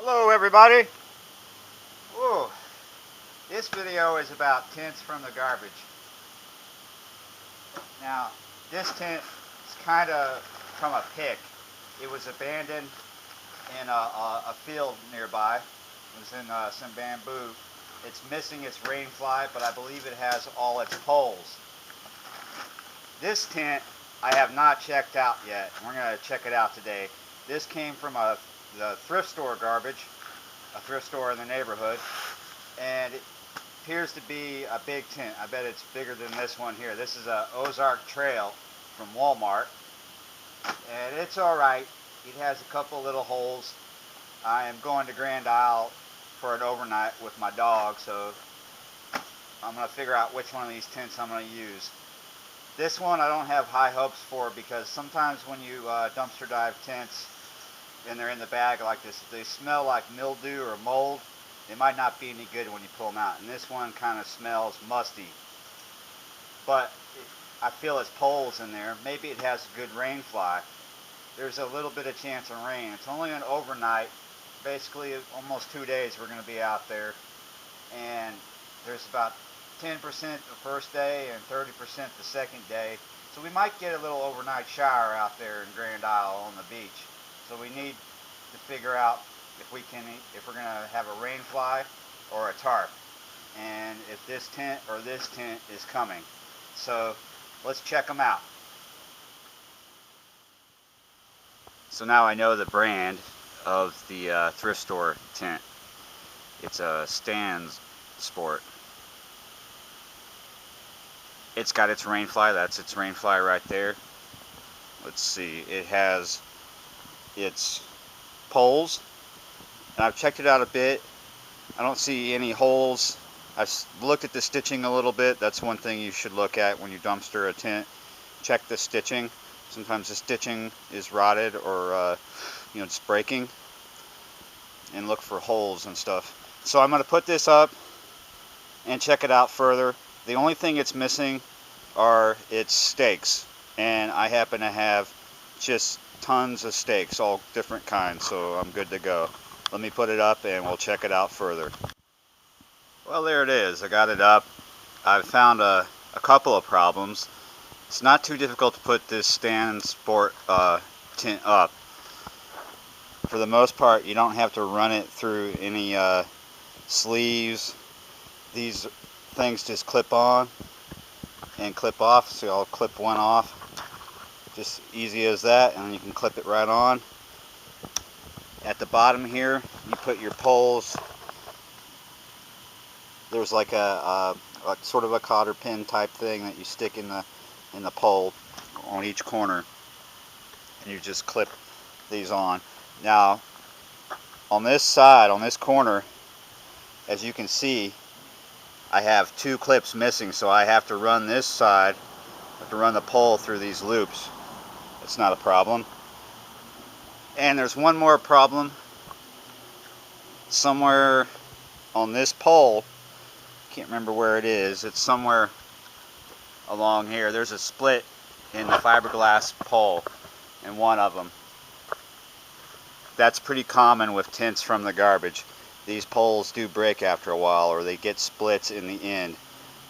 Hello everybody. Whoa. This video is about tents from the garbage. Now, this tent is kind of from a pick. It was abandoned in a field nearby. It was in some bamboo. It's missing its rain fly, but I believe it has all its poles. This tent I have not checked out yet. We're going to check it out today. This came from the thrift store garbage, a thrift store in the neighborhood, and it appears to be a big tent. I bet it's bigger than this one here. This is a Ozark Trail from Walmart, and it's alright. It has a couple little holes. I am going to Grand Isle for an overnight with my dog, so I'm going to figure out which one of these tents I'm going to use. This one I don't have high hopes for, because sometimes when you dumpster dive tents and they're in the bag like this, if they smell like mildew or mold, they might not be any good when you pull them out. And this one kind of smells musty. But I feel its poles in there. Maybe it has a good rain fly. There's a little bit of chance of rain. It's only an overnight. Basically almost 2 days we're going to be out there. And there's about 10% the first day and 30% the second day. So we might get a little overnight shower out there in Grand Isle on the beach. So we need to figure out if we're going to have a rain fly or a tarp, and if this tent or this tent is coming. So let's check them out. So now I know the brand of the thrift store tent. It's a Stan's Sport. It's got its rain fly. That's its rain fly right there. Let's see. It has its poles. And I've checked it out a bit. I don't see any holes. I've looked at the stitching a little bit. That's one thing you should look at when you dumpster a tent. Check the stitching. Sometimes the stitching is rotted or it's breaking. And look for holes and stuff. So I'm going to put this up and check it out further. The only thing it's missing are its stakes. And I happen to have just tons of stakes, all different kinds, so I'm good to go. Let me put it up and we'll check it out further. Well, there it is. I got it up. I've found a couple of problems. It's not too difficult to put this Stan's Sport tent up. For the most part, you don't have to run it through any sleeves. These things just clip on and clip off, so I'll clip one off. Just easy as that, and you can clip it right on. At the bottom here, you put your poles. There's like a sort of a cotter pin type thing that you stick in the pole on each corner, and you just clip these on. Now, on this side, on this corner, as you can see, I have 2 clips missing, so I have to run this side. I have to run the pole through these loops. It's not a problem. And there's one more problem. Somewhere on this pole, can't remember where it is, it's somewhere along here. There's a split in the fiberglass pole in one of them. That's pretty common with tents from the garbage. These poles do break after a while, or they get splits in the end,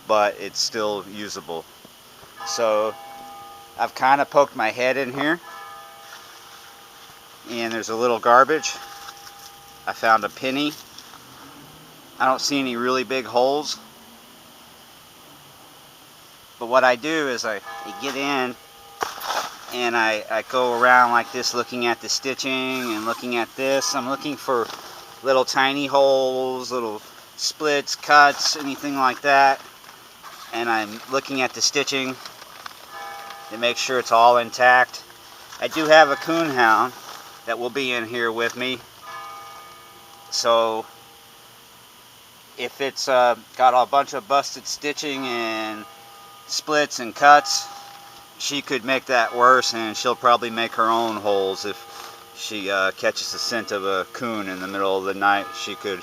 but it's still usable. So I've kind of poked my head in here, and there's a little garbage. I found a penny. I don't see any really big holes. But what I do is I get in and I go around like this, looking at the stitching and looking at this. I'm looking for little tiny holes, little splits, cuts, anything like that. And I'm looking at the stitching to make sure it's all intact. I do have a coon hound that will be in here with me, so if it's got a bunch of busted stitching and splits and cuts, she could make that worse, and she'll probably make her own holes. If she catches the scent of a coon in the middle of the night, she could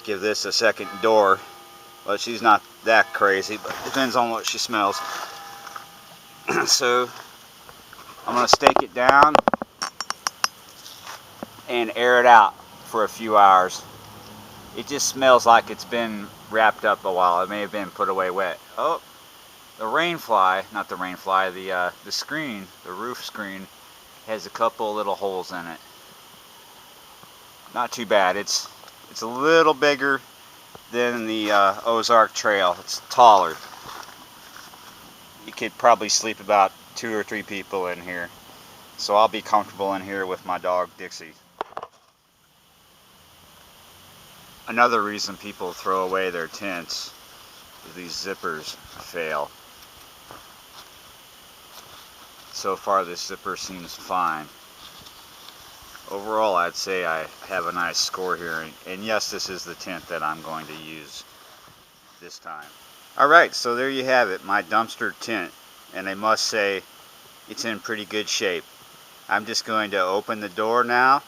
give this a second door. But she's not that crazy, but it depends on what she smells. So I'm going to stake it down and air it out. for a few hours. It just smells like it's been wrapped up a while. It may have been put away wet. Oh, the rain fly, not the rain fly, the screen, the roof screen, has a couple little holes in it. Not too bad. It's a little bigger than the Ozark Trail. It's taller. You could probably sleep about 2 or 3 people in here. So I'll be comfortable in here with my dog Dixie. Another reason people throw away their tents is these zippers fail. So far this zipper seems fine. Overall, I'd say I have a nice score here, and yes, this is the tent that I'm going to use this time. Alright, so there you have it, my dumpster tent, and I must say it's in pretty good shape. I'm just going to open the door now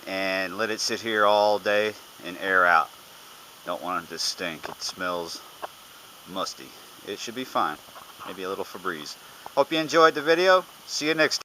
and let it sit here all day and air out. Don't want it to stink. It smells musty. It should be fine. Maybe a little Febreze. Hope you enjoyed the video. See you next time.